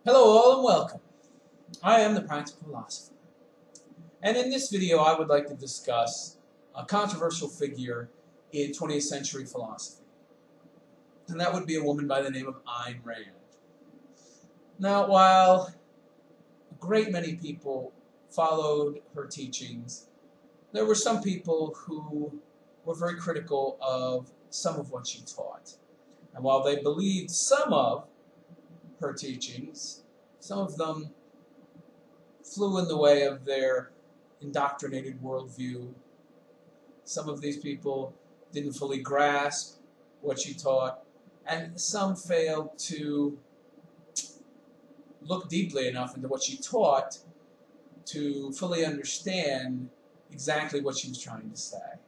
Hello all and welcome. I am the Practical Philosopher. And in this video I would like to discuss a controversial figure in 20th century philosophy. And that would be a woman by the name of Ayn Rand. Now, while a great many people followed her teachings, there were some people who were very critical of some of what she taught. And while they believed some of her teachings, some of them flew in the way of their indoctrinated worldview. Some of these people didn't fully grasp what she taught, and some failed to look deeply enough into what she taught to fully understand exactly what she was trying to say.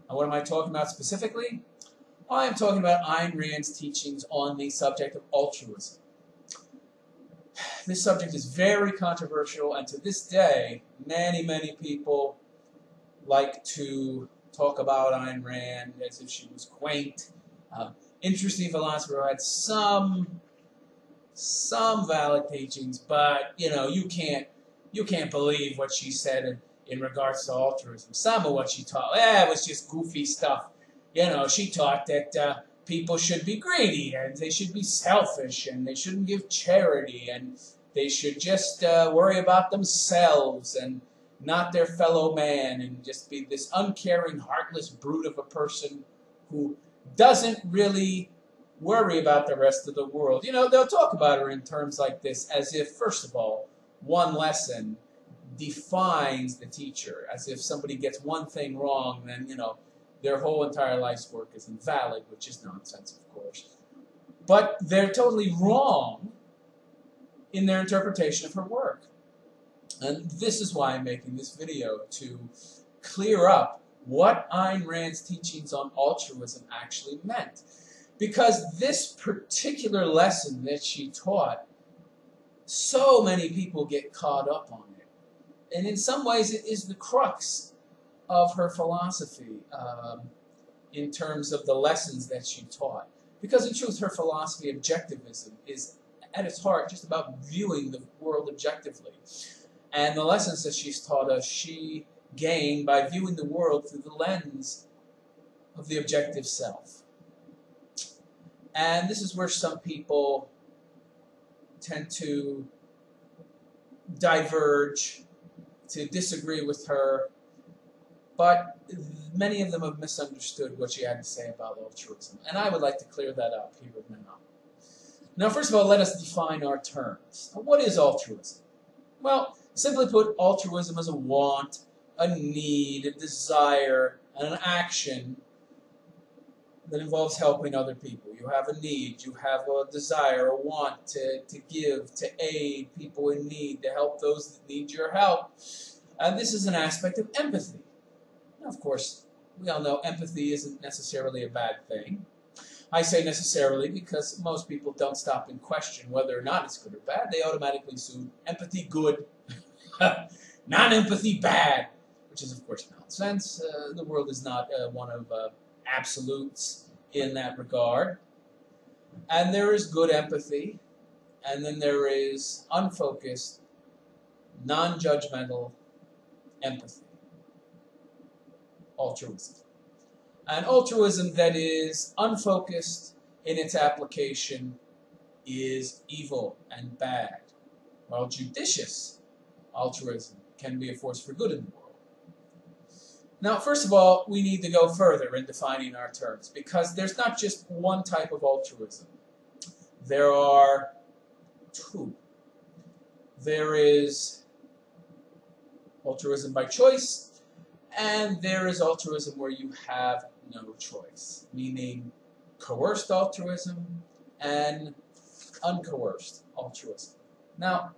Now, what am I talking about specifically? I am talking about Ayn Rand's teachings on the subject of altruism. This subject is very controversial, and to this day, many people like to talk about Ayn Rand as if she was quaint, interesting philosopher who had some valid teachings, but you can't believe what she said in regards to altruism. Some of what she taught, it was just goofy stuff. She taught that people should be greedy, and they should be selfish, and they shouldn't give charity, and they should just worry about themselves and not their fellow man, and just be this uncaring, heartless brute of a person who doesn't really worry about the rest of the world. They'll talk about her in terms like this as if, first of all, one lesson defines the teacher, as if somebody gets one thing wrong, then, their whole entire life's work is invalid, which is nonsense, of course. But they're totally wrong in their interpretation of her work. And this is why I'm making this video, to clear up what Ayn Rand's teachings on altruism actually meant. Because this particular lesson that she taught, so many people get caught up on it. And in some ways it is the crux of her philosophy in terms of the lessons that she taught. Because in truth, her philosophy, objectivism, is at its heart just about viewing the world objectively. And the lessons that she's taught us, she gained by viewing the world through the lens of the objective self. And this is where some people tend to diverge, to disagree with her, but many of them have misunderstood what she had to say about altruism. And I would like to clear that up here and now. Now, first of all, let us define our terms. What is altruism? Well, simply put, altruism is a want, a need, a desire, and an action that involves helping other people. You have a need, you have a desire, a want to give, to aid people in need, to help those that need your help. And this is an aspect of empathy. Now, of course, we all know empathy isn't necessarily a bad thing. I say necessarily because most people don't stop and question whether or not it's good or bad. They automatically assume empathy good, non-empathy bad, which is, of course, nonsense. The world is not one of absolutes in that regard. And there is good empathy, and then there is unfocused, non-judgmental empathy. Altruism. And altruism that is unfocused in its application is evil and bad, while judicious altruism can be a force for good in the world. Now, first of all, we need to go further in defining our terms, because there's not just one type of altruism. There are two. There is altruism by choice, and there is altruism where you have no choice, meaning coerced altruism and uncoerced altruism. Now,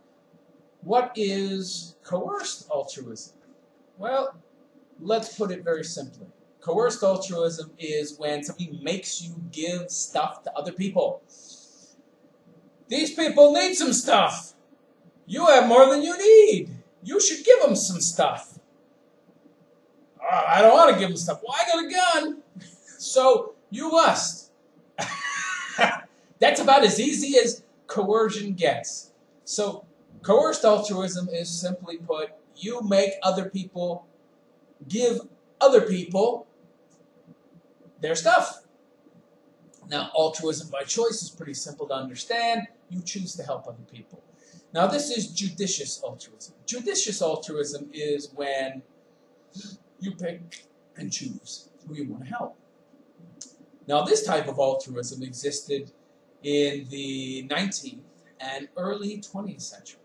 what is coerced altruism? Well, let's put it very simply. Coerced altruism is when somebody makes you give stuff to other people. These people need some stuff. You have more than you need. You should give them some stuff. I don't want to give them stuff. Well, I got a gun. So you must. That's about as easy as coercion gets. So coerced altruism is, simply put, you make other people give other people their stuff. Now, altruism by choice is pretty simple to understand. You choose to help other people. Now, this is judicious altruism. Judicious altruism is when you pick and choose who you want to help. Now, this type of altruism existed in the 19th and early 20th century.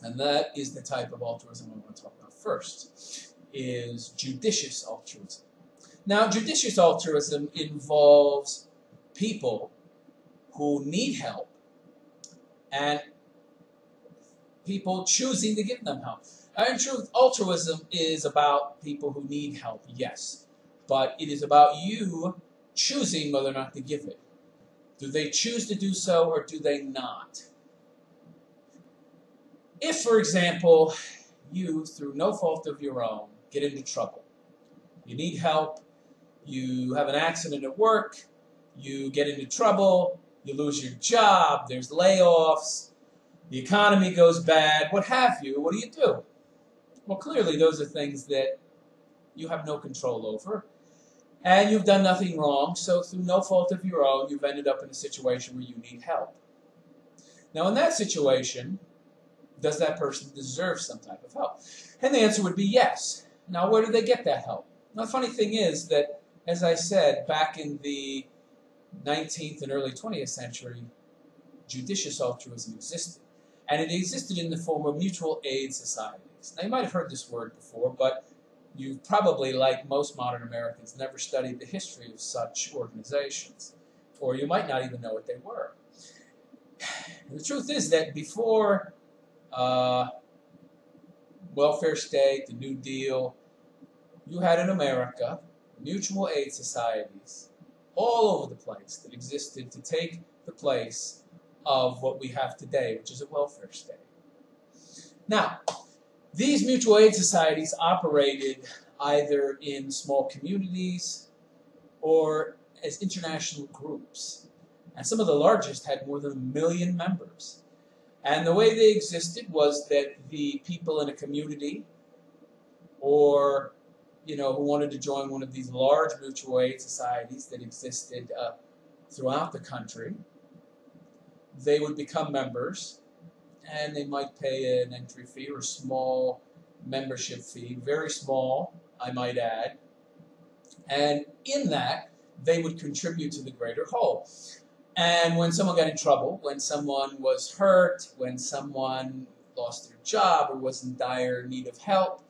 And that is the type of altruism I want to talk about first, is judicious altruism. Now, judicious altruism involves people who need help and people choosing to give them help. In truth, altruism is about people who need help, yes, but it is about you choosing whether or not to give it. Do they choose to do so or do they not? If, for example, you, through no fault of your own, get into trouble, you need help, you have an accident at work, you get into trouble, you lose your job, there's layoffs, the economy goes bad, what have you, what do? Well, clearly those are things that you have no control over, and you've done nothing wrong, so through no fault of your own, you've ended up in a situation where you need help. Now, in that situation, does that person deserve some type of help? And the answer would be yes. Now, where do they get that help? Now, the funny thing is that, as I said, back in the 19th and early 20th century, judicious altruism existed. And it existed in the form of mutual aid societies. Now, you might have heard this word before, but you've probably, like most modern Americans, never studied the history of such organizations. Or you might not even know what they were. And the truth is that before welfare state, the New Deal, you had in America mutual aid societies all over the place that existed to take the place of what we have today, which is a welfare state. Now, these mutual aid societies operated either in small communities or as international groups. And some of the largest had more than 1 million members. And the way they existed was that the people in a community or, who wanted to join one of these large mutual aid societies that existed throughout the country, they would become members, and they might pay an entry fee or a small membership fee, very small, I might add, and in that, they would contribute to the greater whole. And when someone got in trouble, when someone was hurt, when someone lost their job or was in dire need of help,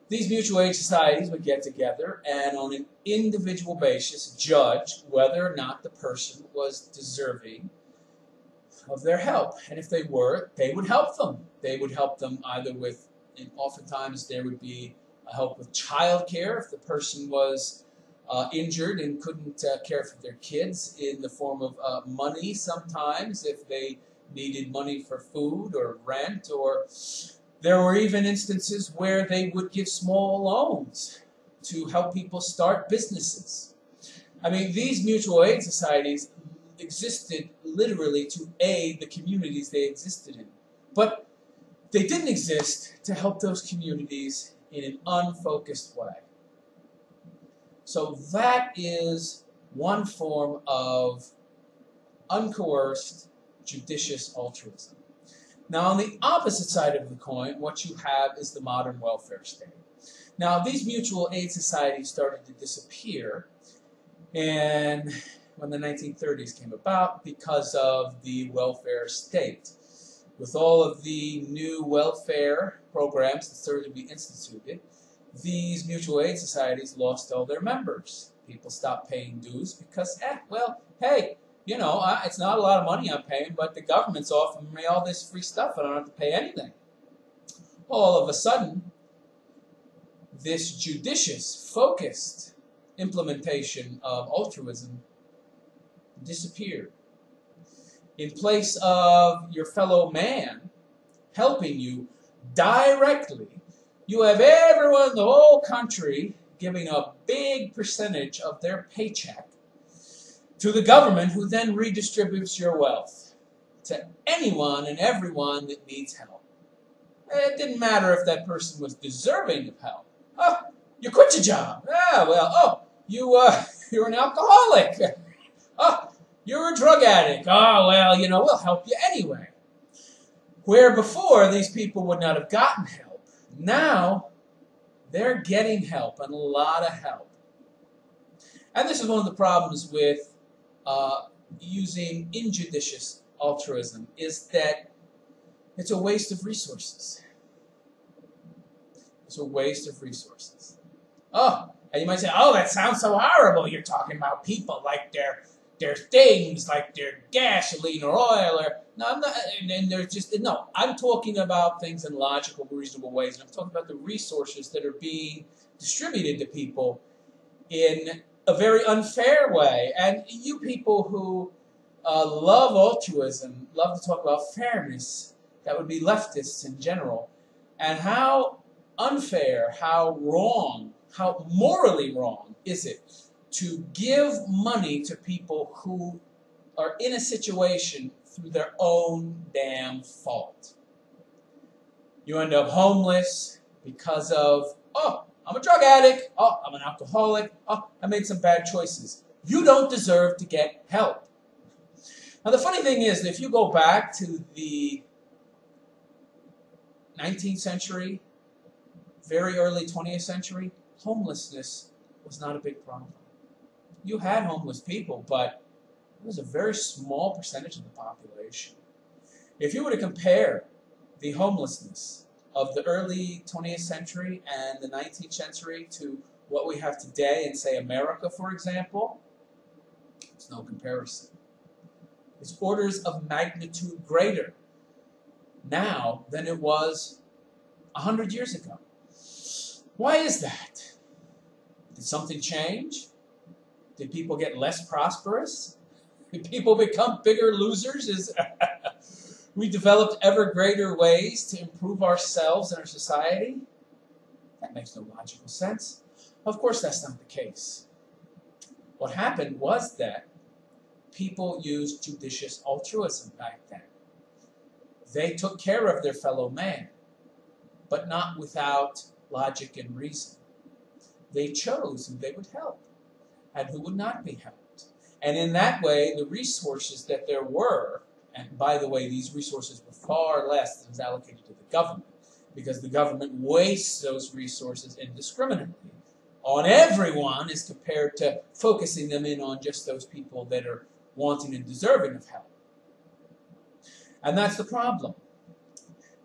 these mutual aid societies would get together and on an individual basis judge whether or not the person was deserving of their help. And if they were, they would help them. They would help them either with, and oftentimes there would be help with child care if the person was injured and couldn't care for their kids, in the form of money sometimes if they needed money for food or rent, or there were even instances where they would give small loans to help people start businesses. I mean, these mutual aid societies existed literally to aid the communities they existed in. But they didn't exist to help those communities in an unfocused way. So that is one form of uncoerced, judicious altruism. Now, on the opposite side of the coin, what you have is the modern welfare state. Now, these mutual aid societies started to disappear when the 1930s came about because of the welfare state. With all of the new welfare programs that started to be instituted, these mutual aid societies lost all their members. People stopped paying dues because, hey, it's not a lot of money I'm paying, but the government's offering me all this free stuff. I don't have to pay anything. All of a sudden, this judicious, focused implementation of altruism disappeared. In place of your fellow man helping you directly, you have everyone in the whole country giving a big percentage of their paycheck to the government, who then redistributes your wealth. to anyone and everyone that needs help. It didn't matter if that person was deserving of help. Oh, you quit your job. Ah, well, oh, you're an alcoholic. Oh, you're a drug addict. Oh, well, we'll help you anyway. Where before, these people would not have gotten help. Now, they're getting help, and a lot of help. And this is one of the problems with using injudicious altruism, is that it's a waste of resources. It's a waste of resources. Oh, and you might say, oh, that sounds so horrible. You're talking about people like their things, like their gasoline or oil. No, I'm not. And there's just, no, I'm talking about things in logical, reasonable ways. And I'm talking about the resources that are being distributed to people in a very unfair way. And you people who love altruism, love to talk about fairness, that would be leftists in general, and how unfair, how wrong, how morally wrong is it to give money to people who are in a situation through their own damn fault. You end up homeless because of, oh, I'm a drug addict, oh, I'm an alcoholic, oh, I made some bad choices. You don't deserve to get help. Now the funny thing is that if you go back to the 19th century, very early 20th century, homelessness was not a big problem. You had homeless people, but it was a very small percentage of the population. If you were to compare the homelessness of the early 20th century and the 19th century to what we have today in, say, America, for example, it's no comparison. It's orders of magnitude greater now than it was 100 years ago. Why is that? Did something change? Did people get less prosperous? Did people become bigger losers? We developed ever greater ways to improve ourselves and our society? That makes no logical sense. Of course that's not the case. What happened was that people used judicious altruism back then. They took care of their fellow man, but not without logic and reason. They chose who they would help and who would not be helped. And in that way, the resources that there were, and by the way, these resources were far less than was allocated to the government, because the government wastes those resources indiscriminately on everyone as compared to focusing them in on just those people that are wanting and deserving of help. And that's the problem.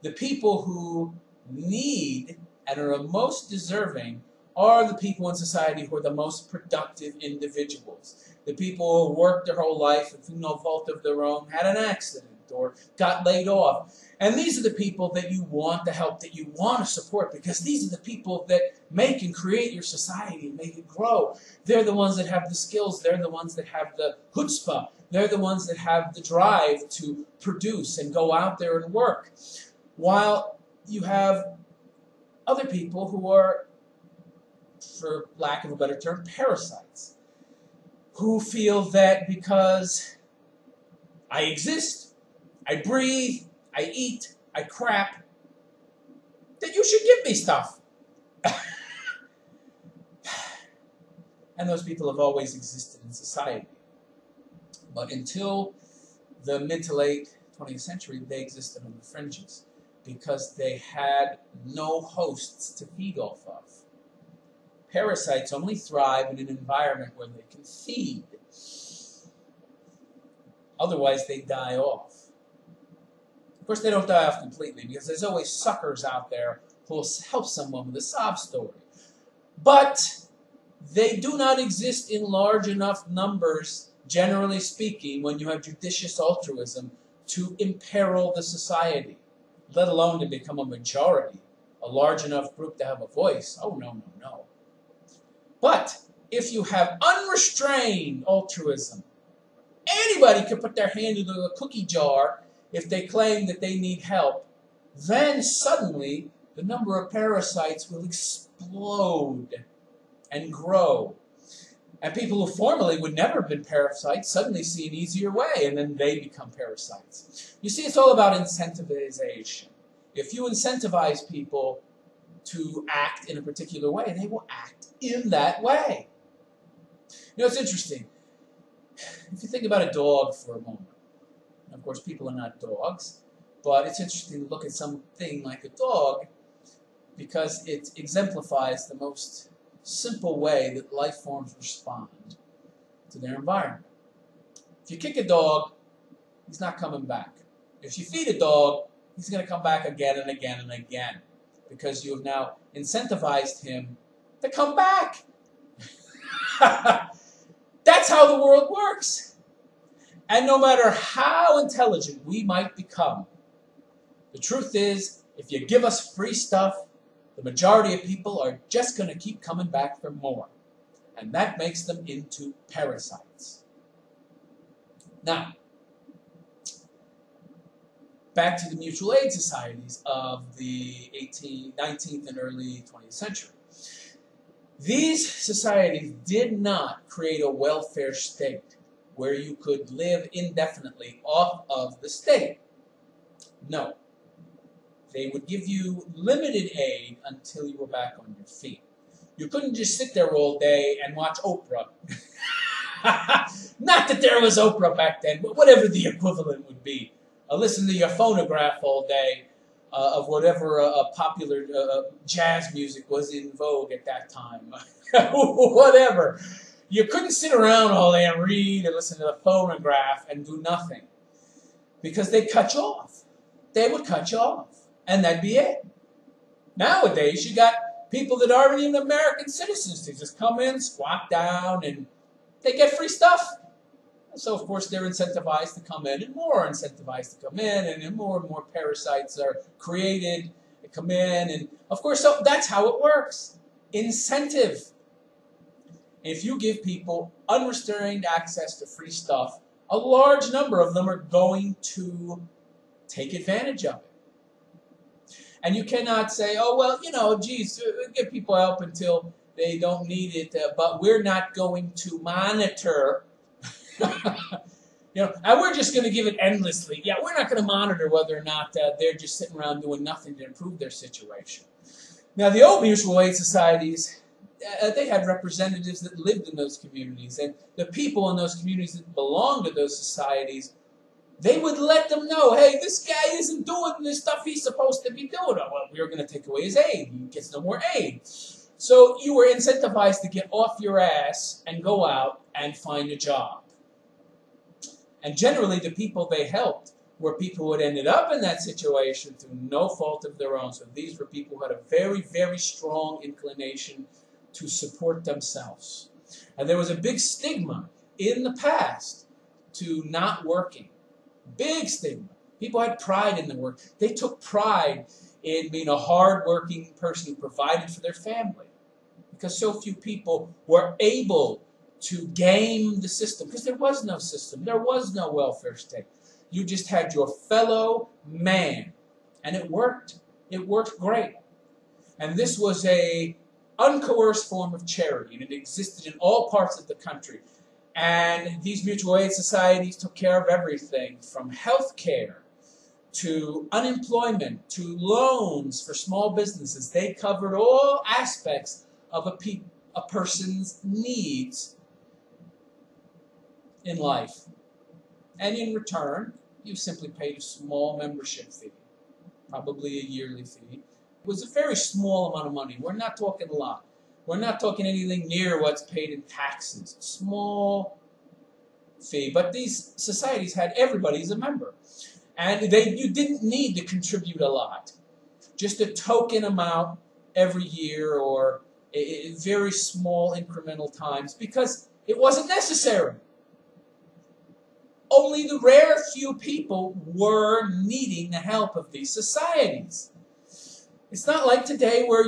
The people who need and are most deserving are the people in society who are the most productive individuals. The people who worked their whole life and through no fault of their own had an accident or got laid off. And these are the people that you want to help, that you want to support, because these are the people that make and create your society and make it grow. They're the ones that have the skills. They're the ones that have the chutzpah. They're the ones that have the drive to produce and go out there and work. While you have other people who are, for lack of a better term, parasites, who feel that because I exist, I breathe, I eat, I crap, that you should give me stuff. And those people have always existed in society. But until the mid to late 20th century, they existed on the fringes because they had no hosts to feed off of. Parasites only thrive in an environment where they can feed. Otherwise, they die off. Of course, they don't die off completely because there's always suckers out there who will help someone with a sob story. But they do not exist in large enough numbers, generally speaking, when you have judicious altruism to imperil the society, let alone to become a majority, a large enough group to have a voice. Oh, no, no, no. But if you have unrestrained altruism, anybody can put their hand into a cookie jar if they claim that they need help, then suddenly the number of parasites will explode and grow. And people who formerly would never have been parasites suddenly see an easier way, and then they become parasites. You see, it's all about incentivization. If you incentivize people to act in a particular way, they will act in that way. You know, it's interesting. If you think about a dog for a moment, of course, people are not dogs, but it's interesting to look at something like a dog because it exemplifies the most simple way that life forms respond to their environment. If you kick a dog, he's not coming back. If you feed a dog, he's going to come back again and again and again because you have now incentivized him to come back. That's how the world works. And no matter how intelligent we might become, the truth is, if you give us free stuff, the majority of people are just going to keep coming back for more. And that makes them into parasites. Now, back to the mutual aid societies of the 19th and early 20th century. These societies did not create a welfare state where you could live indefinitely off of the state. No. They would give you limited aid until you were back on your feet. You couldn't just sit there all day and watch Oprah. Not that there was Oprah back then, but whatever the equivalent would be. Listen to your phonograph all day of whatever popular jazz music was in vogue at that time. Whatever. You couldn't sit around all day and read and listen to the phonograph and do nothing. Because they'd cut you off. They would cut you off. And that'd be it. Nowadays, you got people that aren't even American citizens. They just come in, squat down, and they get free stuff. And so, of course, they're incentivized to come in, and more are incentivized to come in, and more parasites are created to come in. And, of course, so that's how it works. Incentive. If you give people unrestrained access to free stuff, a large number of them are going to take advantage of it. And you cannot say, oh, well, you know, geez, give people help until they don't need it, but we're not going to monitor. You know, and we're just going to give it endlessly. Yeah, we're not going to monitor whether or not they're just sitting around doing nothing to improve their situation. Now, the old mutual aid societies, they had representatives that lived in those communities, and the people in those communities that belonged to those societies, they would let them know, hey, this guy isn't doing the stuff he's supposed to be doing. Oh, well, we're going to take away his aid. He gets no more aid. So you were incentivized to get off your ass and go out and find a job. And generally, the people they helped were people who had ended up in that situation through no fault of their own. So these were people who had a very, very strong inclination to support themselves. And there was a big stigma in the past to not working. Big stigma. People had pride in their work. They took pride in being a hard-working person who provided for their family. Because so few people were able to game the system. Because there was no system. There was no welfare state. You just had your fellow man. And it worked. It worked great. And this was a uncoerced form of charity. And it existed in all parts of the country. And these mutual aid societies took care of everything from health care to unemployment to loans for small businesses. They covered all aspects of a person's needs in life. And in return, you simply paid a small membership fee, probably a yearly fee. It was a very small amount of money. We're not talking a lot. We're not talking anything near what's paid in taxes. Small fee. But these societies had everybody as a member. And you didn't need to contribute a lot. Just a token amount every year or very small incremental times because it wasn't necessary. Only the rare few people were needing the help of these societies. It's not like today where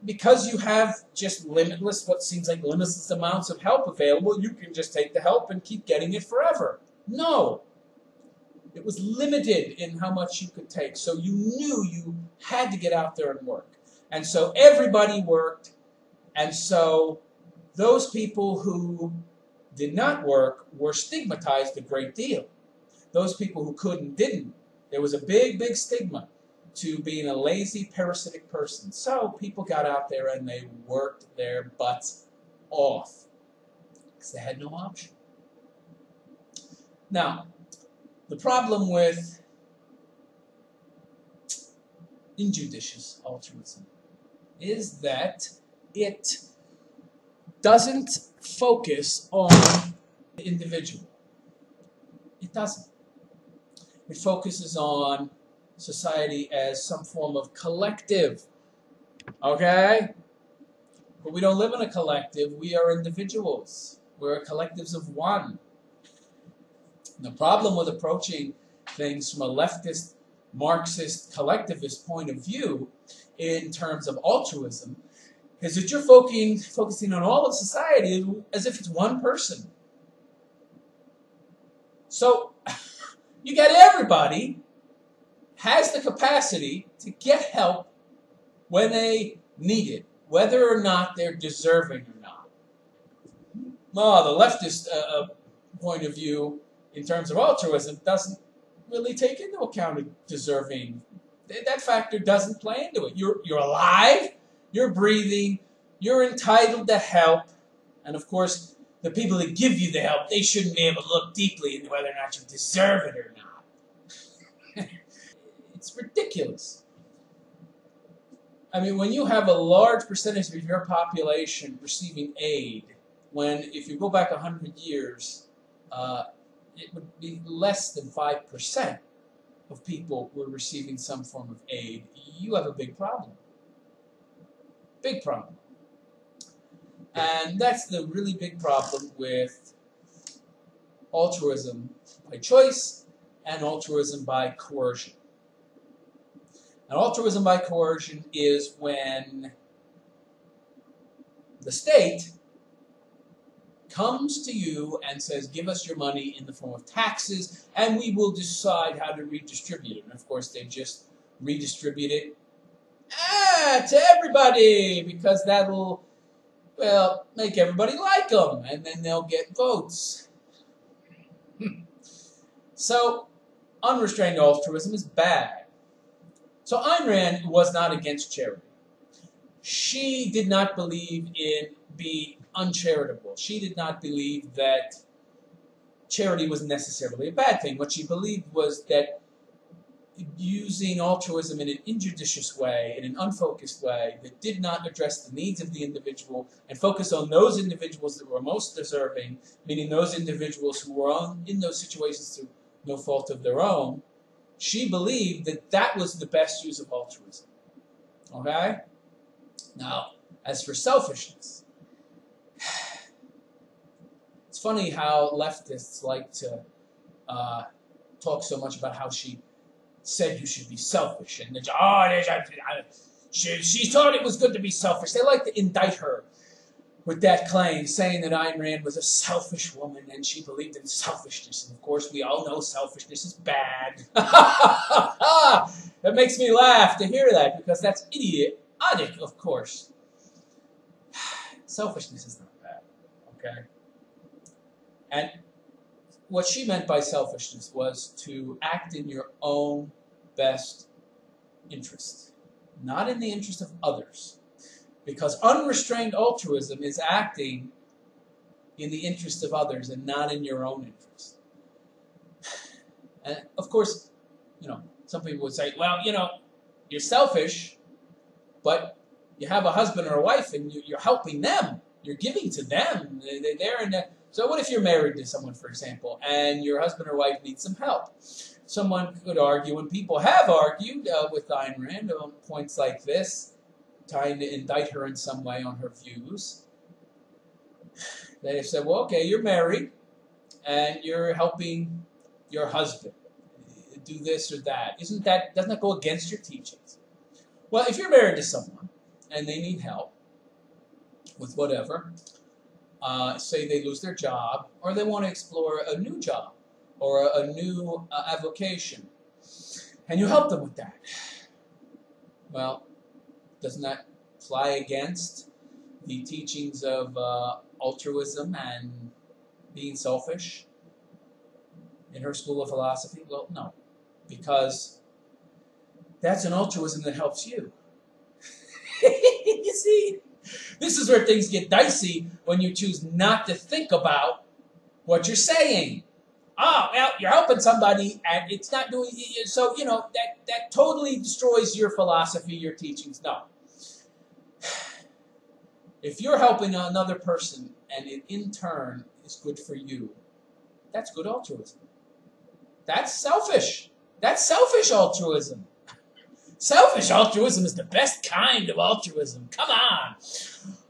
because you have just limitless, what seems like limitless amounts of help available, you can just take the help and keep getting it forever. No. It was limited in how much you could take. So you knew you had to get out there and work. And so everybody worked. And so those people who did not work were stigmatized a great deal. Those people who could and didn't, there was a big, big stigma to being a lazy, parasitic person. So people got out there and they worked their butts off because they had no option. Now, the problem with injudicious altruism is that it doesn't focus on the individual. It doesn't. It focuses on society as some form of collective. Okay? But we don't live in a collective. We are individuals. We're collectives of one. The problem with approaching things from a leftist, Marxist, collectivist point of view in terms of altruism is that you're focusing on all of society as if it's one person. So you got everybody has the capacity to get help when they need it, whether or not they're deserving or not. Well, the leftist point of view in terms of altruism doesn't really take into account deserving. That factor doesn't play into it. You're alive, you're breathing, you're entitled to help, and of course, the people that give you the help, they shouldn't be able to look deeply into whether or not you deserve it or not. It's ridiculous. I mean, when you have a large percentage of your population receiving aid, when, if you go back 100 years, it would be less than 5% of people were receiving some form of aid, you have a big problem. Big problem. And that's the really big problem with altruism by choice and altruism by coercion. And altruism by coercion is when the state comes to you and says, give us your money in the form of taxes, and we will decide how to redistribute it. And of course, they just redistribute it to everybody, because that'll, well, make everybody like them, and then they'll get votes. So, unrestrained altruism is bad. So Ayn Rand was not against charity. She did not believe in being uncharitable. She did not believe that charity was necessarily a bad thing. What she believed was that using altruism in an injudicious way, in an unfocused way, that did not address the needs of the individual and focus on those individuals that were most deserving, meaning those individuals who were in those situations through no fault of their own, she believed that that was the best use of altruism. Okay? Now, as for selfishness, it's funny how leftists like to talk so much about how she said you should be selfish, and she thought it was good to be selfish. They like to indict her with that claim, saying that Ayn Rand was a selfish woman and she believed in selfishness. And of course, we all know selfishness is bad. That makes me laugh to hear that, because that's idiotic, of course. Selfishness is not bad, okay? And what she meant by selfishness was to act in your own best interest, not in the interest of others. Because unrestrained altruism is acting in the interest of others and not in your own interest. And of course, some people would say, well, you're selfish, but you have a husband or a wife and you're helping them. You're giving to them. They're in that. So what if you're married to someone, for example, and your husband or wife needs some help? Someone could argue, and people have argued with Ayn Rand on points like this, trying to indict her in some way on her views. They have said, well, okay, you're married, and you're helping your husband do this or that. Doesn't that go against your teachings? Well, if you're married to someone, and they need help with whatever, say they lose their job, or they want to explore a new job, or a new avocation, and you help them with that. Well, doesn't that fly against the teachings of altruism and being selfish in her school of philosophy? Well, no, because that's an altruism that helps you. You see, this is where things get dicey when you choose not to think about what you're saying. Oh, well, you're helping somebody and it's not doing so, that totally destroys your philosophy, your teachings. No. If you're helping another person and it in turn is good for you, that's good altruism. That's selfish. That's selfish altruism. Selfish altruism is the best kind of altruism. Come on.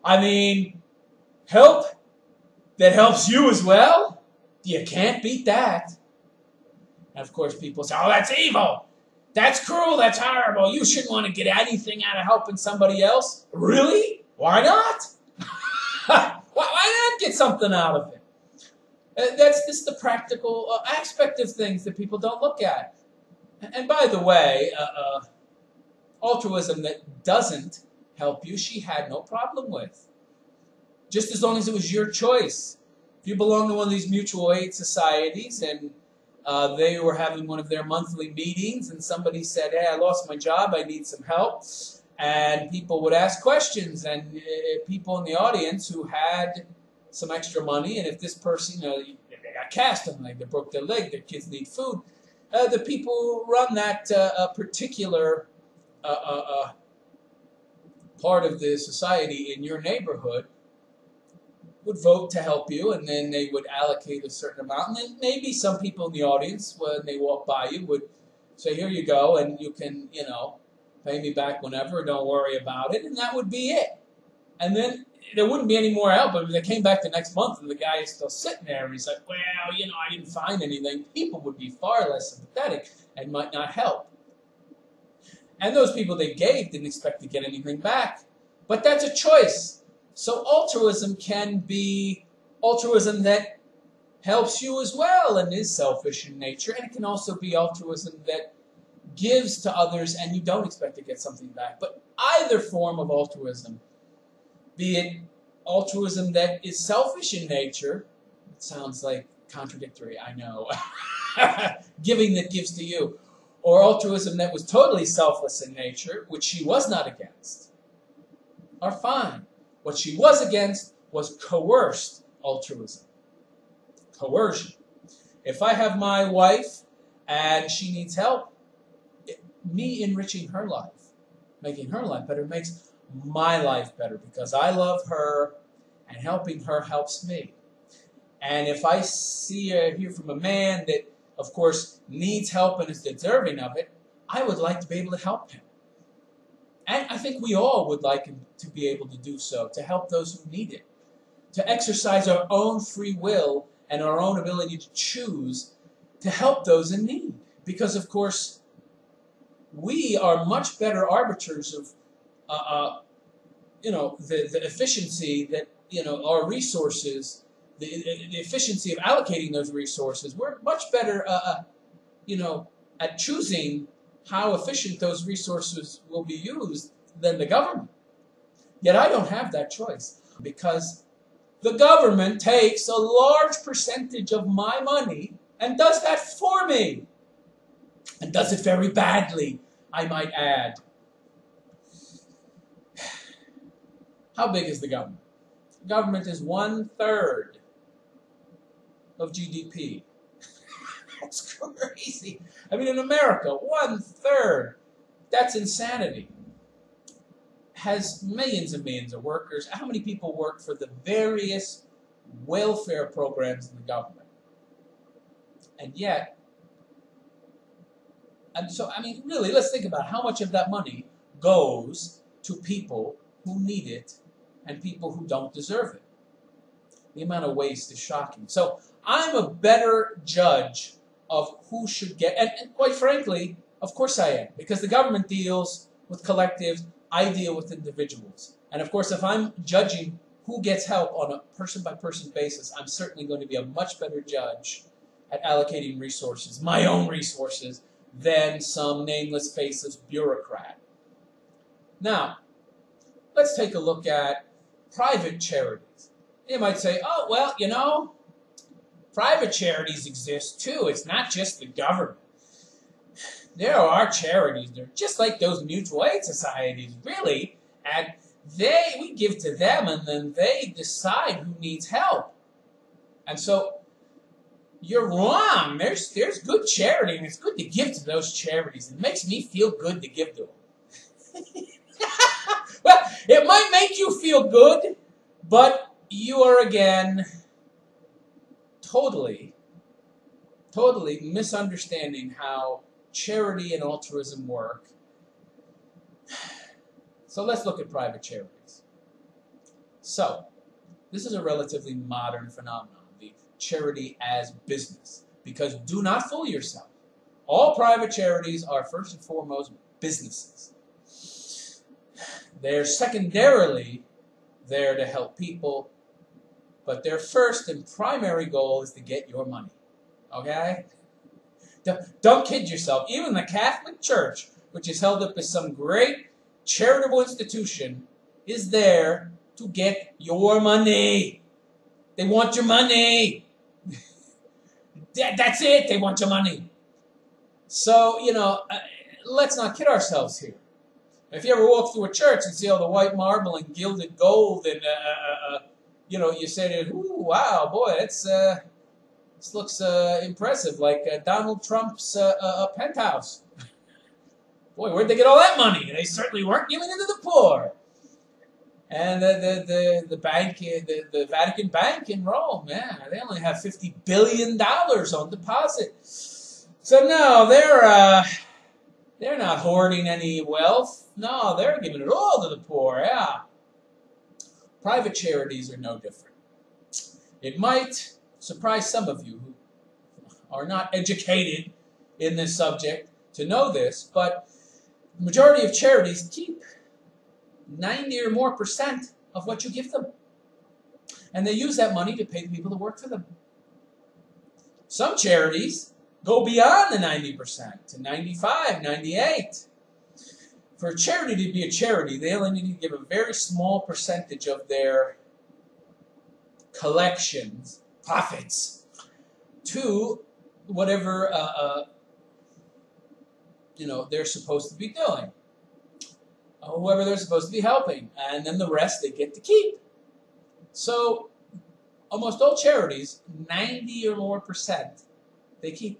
I mean, help that helps you as well? You can't beat that. And of course, people say, oh, that's evil. That's cruel. That's horrible. You shouldn't want to get anything out of helping somebody else. Really? Why not? Why not get something out of it? That's just the practical aspect of things that people don't look at. And by the way, altruism that doesn't help you, she had no problem with. Just as long as it was your choice. If you belong to one of these mutual aid societies and they were having one of their monthly meetings and somebody said, hey, I lost my job, I need some help. And people would ask questions, and people in the audience who had some extra money, and if this person, they got cast on, like they broke their leg, their kids need food, the people who run that particular part of the society in your neighborhood would vote to help you, and then they would allocate a certain amount, and then maybe some people in the audience, when they walk by you, would say, here you go, and you can, pay me back whenever, don't worry about it, and that would be it. And then there wouldn't be any more help, but if they came back the next month and the guy is still sitting there and he's like, well, I didn't find anything, people would be far less sympathetic and might not help. And those people they gave didn't expect to get anything back. But that's a choice. So altruism can be altruism that helps you as well and is selfish in nature, and it can also be altruism that gives to others and you don't expect to get something back. But either form of altruism, be it altruism that is selfish in nature, it sounds like contradictory, I know, giving that gives to you, or altruism that was totally selfless in nature, which she was not against, are fine. What she was against was coerced altruism. Coercion. If I have my wife and she needs help, me enriching her life, making her life better, makes my life better because I love her and helping her helps me. And if I hear from a man that, of course, needs help and is deserving of it, I would like to be able to help him. And I think we all would like to be able to do so, to help those who need it, to exercise our own free will and our own ability to choose to help those in need. Because, of course, we are much better arbiters of, the efficiency that, our resources, the efficiency of allocating those resources. We're much better, at choosing how efficient those resources will be used than the government. Yet I don't have that choice because the government takes a large percentage of my money and does that for me. And does it very badly, I might add. How big is the government? The government is 1/3 of GDP. That's crazy. I mean, in America, 1/3. That's insanity. Has millions and millions of workers. How many people work for the various welfare programs in the government? And yet, really, let's think about how much of that money goes to people who need it and people who don't deserve it. The amount of waste is shocking. So I'm a better judge of who should get, and quite frankly, of course I am, because the government deals with collectives, I deal with individuals. And of course, if I'm judging who gets help on a person-by-person basis, I'm certainly going to be a much better judge at allocating resources, my own resources, than some nameless, faceless bureaucrat. Now, let's take a look at private charities. You might say, oh, well, you know, private charities exist too. It's not just the government. There are charities. They're just like those mutual aid societies, really. And we give to them, and then they decide who needs help. And so you're wrong. There's good charity, and it's good to give to those charities. It makes me feel good to give to them. Well, it might make you feel good, but you are, again, totally misunderstanding how charity and altruism work. So let's look at private charities. So, this is a relatively modern phenomenon, the charity as business. Because do not fool yourself. All private charities are first and foremost businesses. They're secondarily there to help people, but their first and primary goal is to get your money. Okay? Don't kid yourself. Even the Catholic Church, which is held up as some great charitable institution, is there to get your money. They want your money. That's it. They want your money. So, you know, let's not kid ourselves here. If you ever walk through a church and see all the white marble and gilded gold and, you know, you say to it, ooh, wow, boy, this looks impressive, like Donald Trump's penthouse. Boy, where'd they get all that money? They certainly weren't giving it to the poor. And the bank, the Vatican Bank in Rome, yeah, they only have $50 billion on deposit. So no, they're not hoarding any wealth. No, they're giving it all to the poor. Yeah. Private charities are no different. It might surprise some of you who are not educated in this subject to know this, but the majority of charities keep 90 or more % of what you give them. And they use that money to pay the people that work for them. Some charities go beyond the 90% to 95, 98. For a charity to be a charity, they only need to give a very small percentage of their collections, profits, to whatever you know, they're supposed to be doing, whoever they're supposed to be helping, and then the rest they get to keep. So almost all charities, 90 or more %, they keep.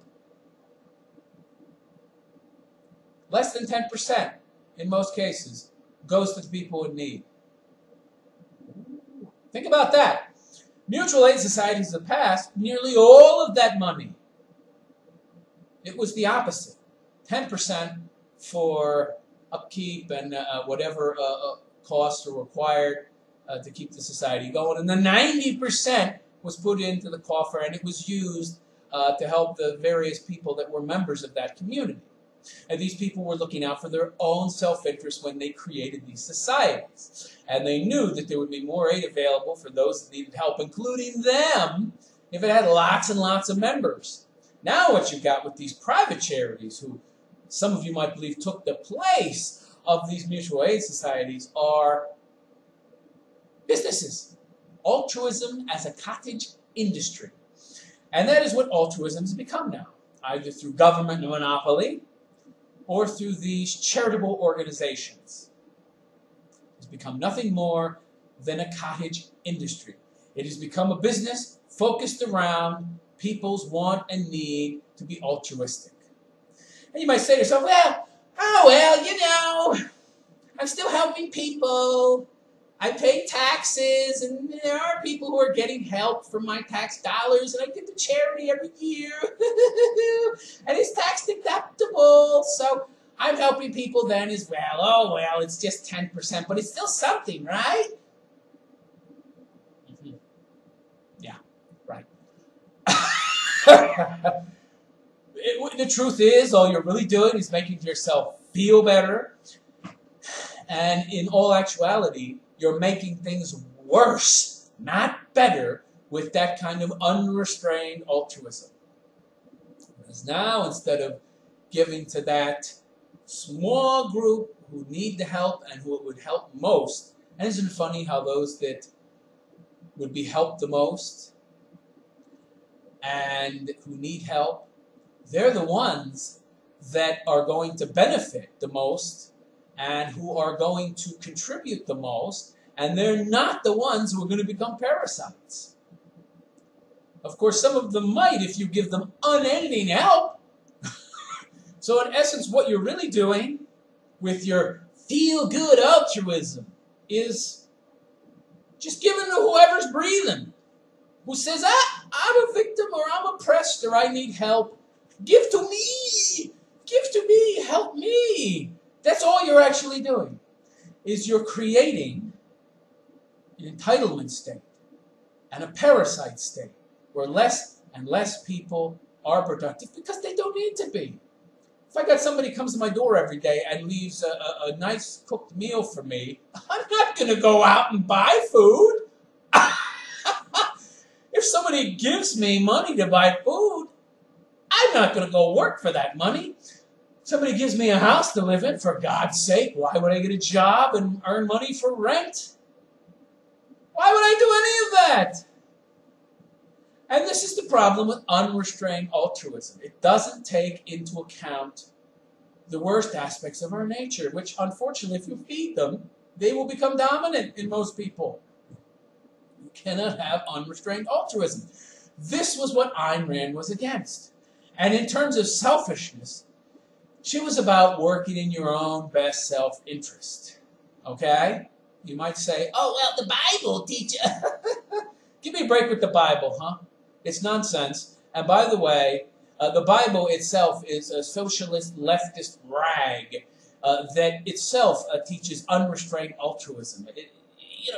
Less than 10%, in most cases, goes to the people in need. Think about that. Mutual aid societies of the past, nearly all of that money, it was the opposite. 10% for upkeep and whatever costs are required to keep the society going. And the 90% was put into the coffer, and it was used to help the various people that were members of that community. And these people were looking out for their own self-interest when they created these societies. And they knew that there would be more aid available for those that needed help, including them, if it had lots and lots of members. Now what you've got with these private charities, who some of you might believe took the place of these mutual aid societies, are businesses. Altruism as a cottage industry. And that is what altruism has become now, either through government monopoly or through these charitable organizations. It's become nothing more than a cottage industry. It has become a business focused around people's want and need to be altruistic. And you might say to yourself, well, you know, I'm still helping people. I pay taxes, and there are people who are getting help from my tax dollars, and I give to charity every year. And it's tax deductible, so I'm helping people then as well. Oh, well, it's just 10%, but it's still something, right? Mm-hmm. Yeah, right. The truth is, all you're really doing is making yourself feel better. And in all actuality, you're making things worse, not better, with that kind of unrestrained altruism. Because now, instead of giving to that small group who need the help and who it would help most, and isn't it funny how those that would be helped the most and who need help, they're the ones that are going to benefit the most and who are going to contribute the most, and they're not the ones who are going to become parasites. Of course, some of them might if you give them unending help. So in essence, what you're really doing with your feel-good altruism is just giving to whoever's breathing, who says, I'm a victim, or I'm oppressed, or I need help. Give to me. Give to me. Help me. That's all you're actually doing, is you're creating an entitlement state and a parasite state where less and less people are productive because they don't need to be. If I got somebody comes to my door every day and leaves a nice cooked meal for me, I'm not going to go out and buy food. If somebody gives me money to buy food, I'm not going to go work for that money. Somebody gives me a house to live in, for God's sake, why would I get a job and earn money for rent? Why would I do any of that? And this is the problem with unrestrained altruism. It doesn't take into account the worst aspects of our nature, which, unfortunately, if you feed them, they will become dominant in most people. You cannot have unrestrained altruism. This was what Ayn Rand was against. And in terms of selfishness, she was about working in your own best self-interest. Okay? You might say, oh, well, the Bible teaches. Give me a break with the Bible, huh? It's nonsense. And by the way, the Bible itself is a socialist leftist rag that itself teaches unrestrained altruism.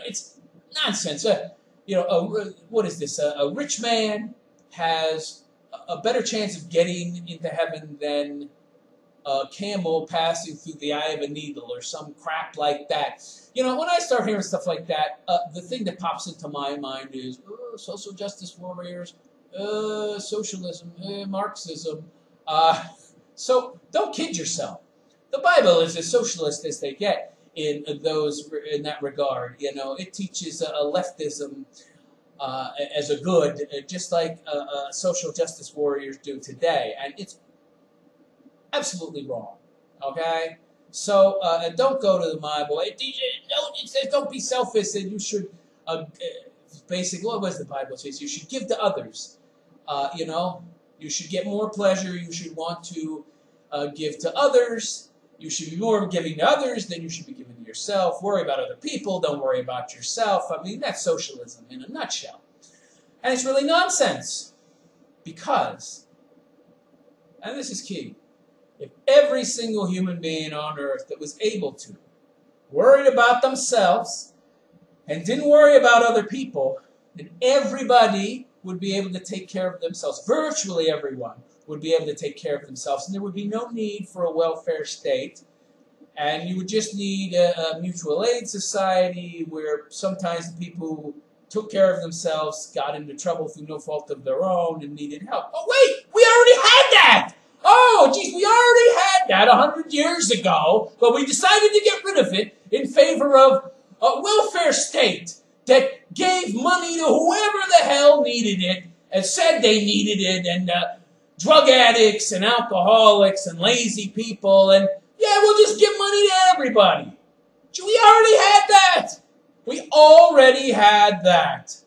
It's nonsense. What is this? A rich man has a better chance of getting into heaven than a camel passing through the eye of a needle or some crap like that. When I start hearing stuff like that, the thing that pops into my mind is social justice warriors, socialism, Marxism. So don't kid yourself. The Bible is as socialist as they get in that regard. It teaches a leftism as a good, just like social justice warriors do today, and it's absolutely wrong. Okay, so don't go to the Bible. It says don't be selfish, and you should basically, what was the Bible says? You should give to others. You should get more pleasure. You should want to give to others. You should be more giving to others than you should be giving to yourself. Worry about other people. Don't worry about yourself. I mean, that's socialism in a nutshell. And it's really nonsense because, and this is key, if every single human being on earth that was able to worried about themselves and didn't worry about other people, then everybody would be able to take care of themselves. Virtually everyone would be able to take care of themselves, and there would be no need for a welfare state, and you would just need a mutual aid society where sometimes the people who took care of themselves got into trouble through no fault of their own and needed help. Oh, wait! We already had that! Oh, geez, we already had that 100 years ago, but we decided to get rid of it in favor of a welfare state that gave money to whoever the hell needed it and said they needed it, and drug addicts and alcoholics and lazy people, and yeah, we'll just give money to everybody. We already had that. We already had that.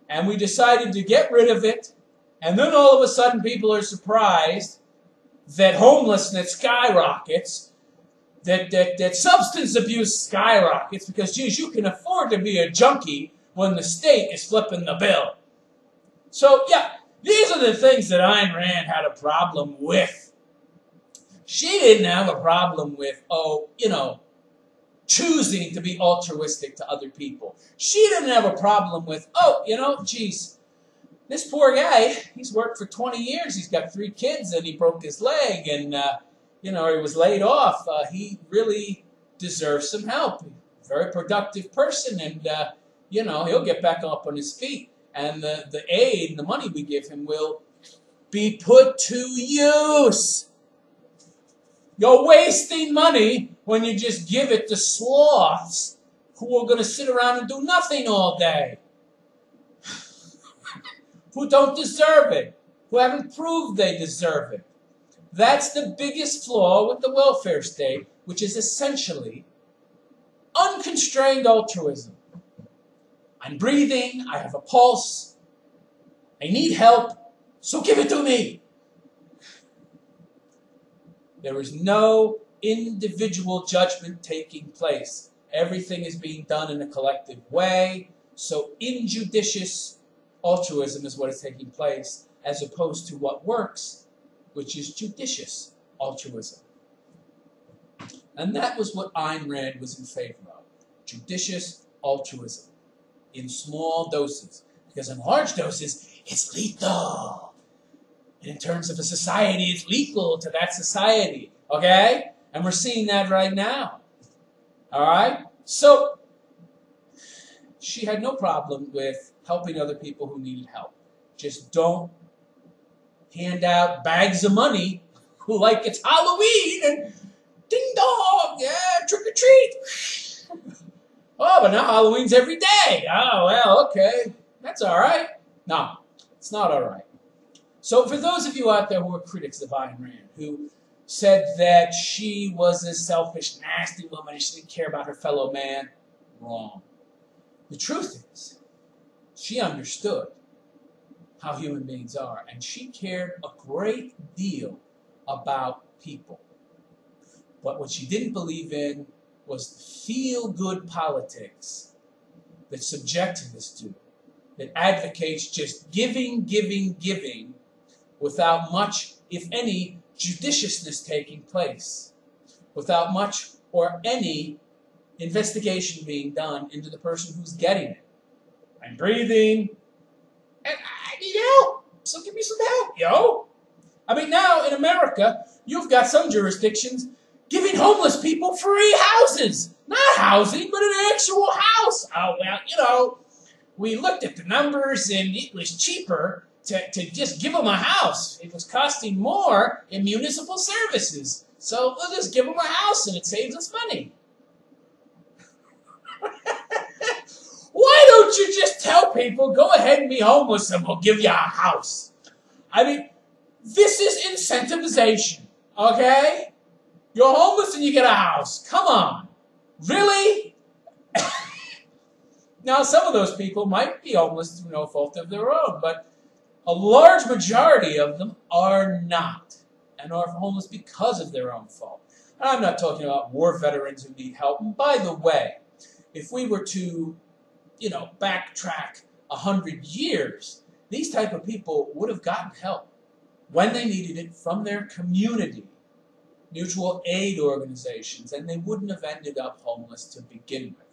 And we decided to get rid of it, and then all of a sudden people are surprised that homelessness skyrockets, that substance abuse skyrockets, because, geez, you can afford to be a junkie when the state is flipping the bill. So, yeah, these are the things that Ayn Rand had a problem with. She didn't have a problem with, choosing to be altruistic to other people. She didn't have a problem with, geez, this poor guy, he's worked for 20 years, he's got 3 kids, and he broke his leg, and, he was laid off. He really deserves some help. Very productive person, and, he'll get back up on his feet. And the aid and the money we give him will be put to use. You're wasting money when you just give it to sloths who are going to sit around and do nothing all day. who don't deserve it, who haven't proved they deserve it. That's the biggest flaw with the welfare state, which is essentially unconstrained altruism. I'm breathing, I have a pulse, I need help, so give it to me. There is no individual judgment taking place. Everything is being done in a collective way, so injudicious altruism is what is taking place, as opposed to what works, which is judicious altruism. And that was what Ayn Rand was in favor of. Judicious altruism. In small doses. Because in large doses, it's lethal. And in terms of a society, it's lethal to that society. Okay? And we're seeing that right now. Alright? So, she had no problem with helping other people who needed help. Just don't hand out bags of money like it's Halloween and ding dong, yeah, trick or treat. Oh, but now Halloween's every day. Oh, well, okay. That's all right. No, it's not all right. So for those of you out there who are critics of Ayn Rand, who said that she was a selfish, nasty woman and she didn't care about her fellow man, wrong. The truth is, she understood how human beings are, and she cared a great deal about people. But what she didn't believe in was feel-good politics that subjectivists do, that advocates just giving, giving, giving, without much, if any, judiciousness taking place, without much or any investigation being done into the person who's getting it. I'm breathing, and I need help, so give me some help, yo. I mean, now in America, you've got some jurisdictions giving homeless people free houses. Not housing, but an actual house. Oh, well, you know, we looked at the numbers and it was cheaper to just give them a house. It was costing more in municipal services. So we'll just give them a house and it saves us money. Why don't you just tell people, go ahead and be homeless and we'll give you a house? I mean, this is incentivization, okay? You're homeless and you get a house. Come on. Really? Now, some of those people might be homeless through no fault of their own, but a large majority of them are not, and are homeless because of their own fault. And I'm not talking about war veterans who need help. And by the way, if we were to, backtrack 100 years, these type of people would have gotten help when they needed it from their community, mutual aid organizations, and they wouldn't have ended up homeless to begin with.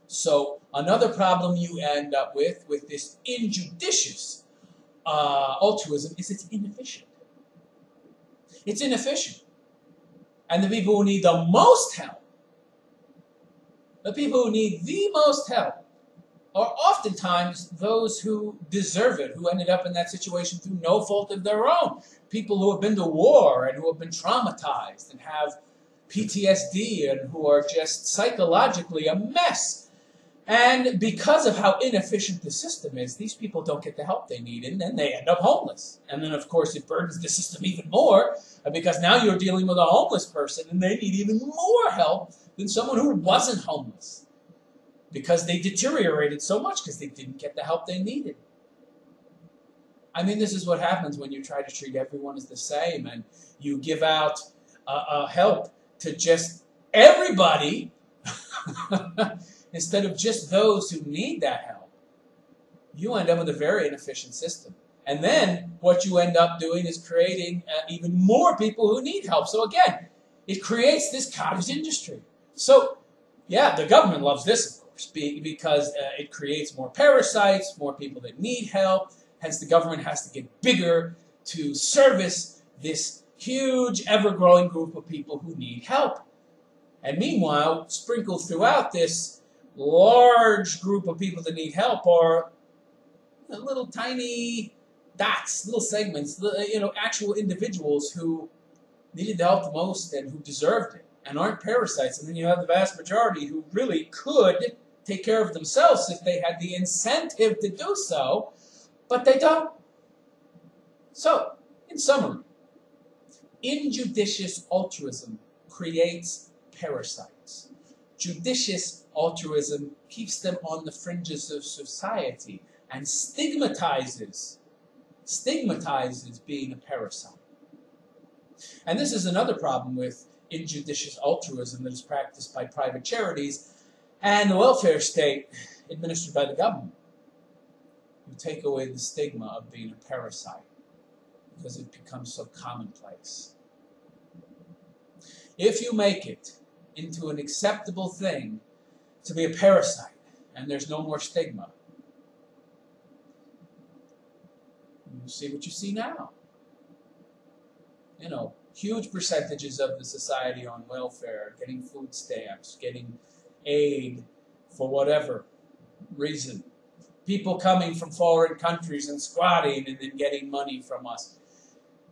So another problem you end up with this injudicious altruism is it's inefficient. It's inefficient. And the people who need the most help, the people who need the most help, are oftentimes those who deserve it, who ended up in that situation through no fault of their own. People who have been to war and who have been traumatized and have PTSD and who are just psychologically a mess. And because of how inefficient the system is, these people don't get the help they need, and then they end up homeless. And then, of course, it burdens the system even more, because now you're dealing with a homeless person, and they need even more help than someone who wasn't homeless, because they deteriorated so much because they didn't get the help they needed. I mean, this is what happens when you try to treat everyone as the same, and you give out help to just everybody, instead of just those who need that help. You end up with a very inefficient system. And then what you end up doing is creating even more people who need help. So again, it creates this cottage industry. So, yeah, the government loves this, of course, because it creates more parasites, more people that need help. Hence, the government has to get bigger to service this huge, ever-growing group of people who need help. And meanwhile, sprinkled throughout this large group of people that need help are little tiny dots, little segments, actual individuals who needed the help the most and who deserved it and aren't parasites. And then you have the vast majority who really could take care of themselves if they had the incentive to do so, but they don't. So, in summary, injudicious altruism creates parasites. Judicious altruism keeps them on the fringes of society and stigmatizes being a parasite. And this is another problem with injudicious altruism that is practiced by private charities and the welfare state administered by the government. You take away the stigma of being a parasite because it becomes so commonplace. If you make it into an acceptable thing to be a parasite and there's no more stigma, you see what you see now. You know, huge percentages of the society on welfare, getting food stamps, getting aid for whatever reason. People coming from foreign countries and squatting and then getting money from us.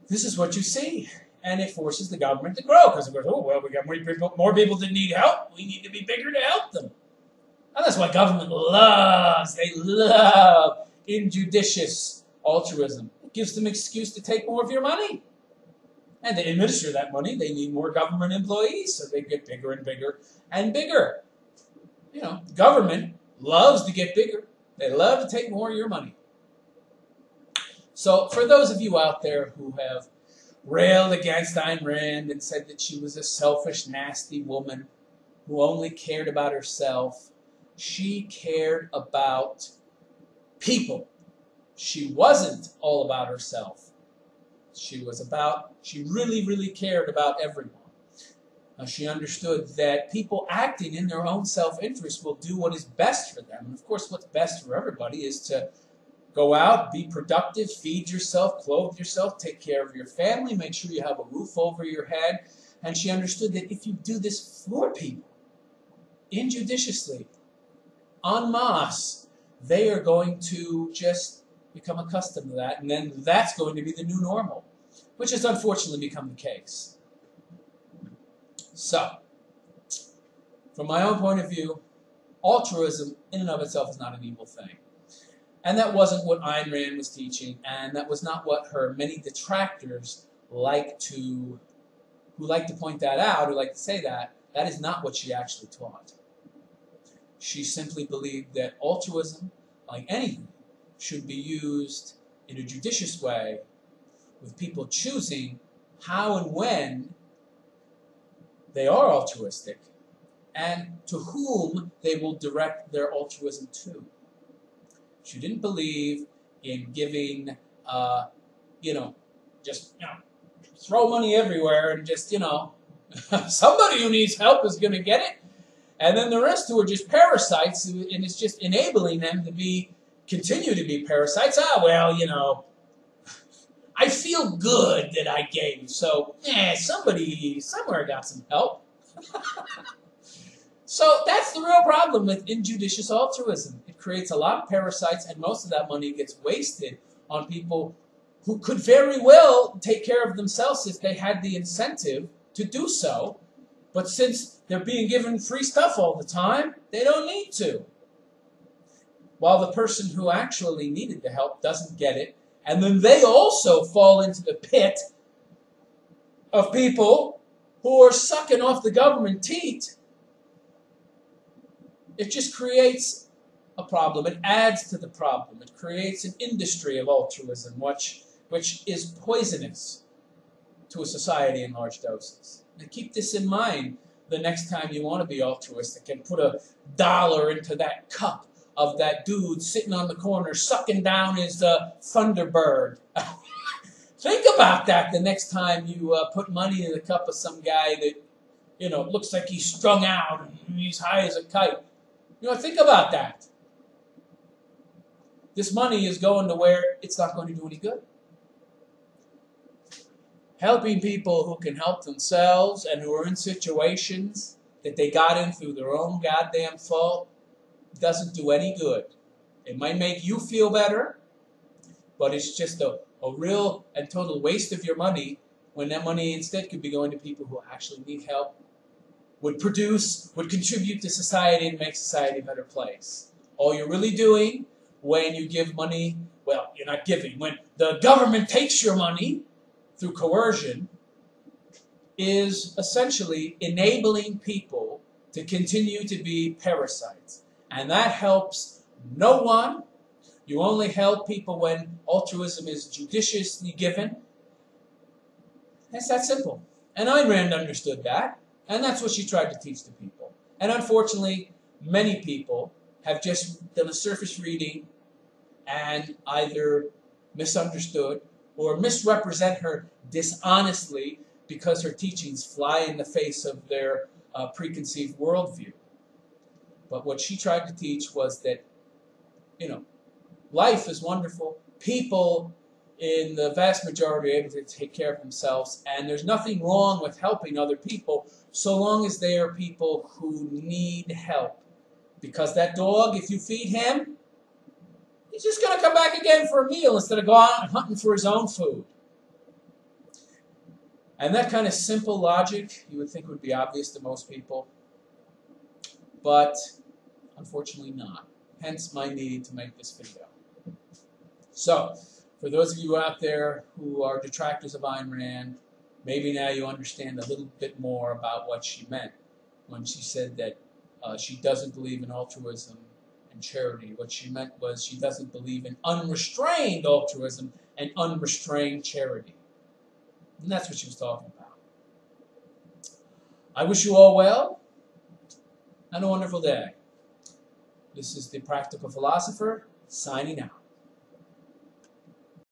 This is what you see. And it forces the government to grow because it goes, oh, well, we got more people that need help. We need to be bigger to help them. And that's why government they love injudicious altruism. It gives them an excuse to take more of your money. And to administer that money, they need more government employees, so they get bigger and bigger and bigger. You know, government loves to get bigger. They love to take more of your money. So for those of you out there who have railed against Ayn Rand and said that she was a selfish, nasty woman who only cared about herself, she cared about people. She wasn't all about herself. She really, really cared about everyone. She understood that people acting in their own self-interest will do what is best for them. And of course, what's best for everybody is to go out, be productive, feed yourself, clothe yourself, take care of your family, make sure you have a roof over your head. And she understood that if you do this for people, injudiciously, en masse, they are going to just become accustomed to that, and then that's going to be the new normal, which has unfortunately become the case. So, from my own point of view, altruism in and of itself is not an evil thing. And that wasn't what Ayn Rand was teaching, and that was not what her many detractors who like to point that out, who like to say that is not what she actually taught. She simply believed that altruism, like anything, should be used in a judicious way, with people choosing how and when they are altruistic, and to whom they will direct their altruism to. She didn't believe in giving, just throw money everywhere and just, somebody who needs help is going to get it. And then the rest who are just parasites, and it's just enabling them to continue to be parasites. I feel good that I gave, so somebody somewhere got some help. So that's the real problem with injudicious altruism. It creates a lot of parasites, and most of that money gets wasted on people who could very well take care of themselves if they had the incentive to do so. But since they're being given free stuff all the time, they don't need to. While the person who actually needed the help doesn't get it, and then they also fall into the pit of people who are sucking off the government teat. It just creates a problem. It adds to the problem. It creates an industry of altruism, which is poisonous to a society in large doses. And keep this in mind the next time you want to be altruistic and put $1 into that cup of that dude sitting on the corner sucking down his Thunderbird. Think about that the next time you put money in the cup of some guy that, looks like he's strung out and he's high as a kite. Think about that. This money is going to where it's not going to do any good. Helping people who can help themselves and who are in situations that they got in through their own goddamn fault doesn't do any good. It might make you feel better, but it's just a real and total waste of your money when that money instead could be going to people who actually need help would produce, would contribute to society and make society a better place. All you're really doing when you give money, well, you're not giving, when the government takes your money through coercion, is essentially enabling people to continue to be parasites. And that helps no one. You only help people when altruism is judiciously given. It's that simple. And Ayn Rand understood that, and that's what she tried to teach to people. And unfortunately, many people have just done a surface reading and either misunderstood or misrepresent her dishonestly because her teachings fly in the face of their preconceived worldview. But what she tried to teach was that, life is wonderful. People, in the vast majority, are able to take care of themselves, and there's nothing wrong with helping other people so long as they are people who need help. Because that dog, if you feed him, he's just going to come back again for a meal instead of go out hunting for his own food. And that kind of simple logic, you would think would be obvious to most people, but unfortunately not. Hence my need to make this video. So, for those of you out there who are detractors of Ayn Rand, maybe now you understand a little bit more about what she meant when she said that she doesn't believe in altruism and charity. What she meant was she doesn't believe in unrestrained altruism and unrestrained charity. And that's what she was talking about. I wish you all well and a wonderful day. This is the Practical Philosopher signing out.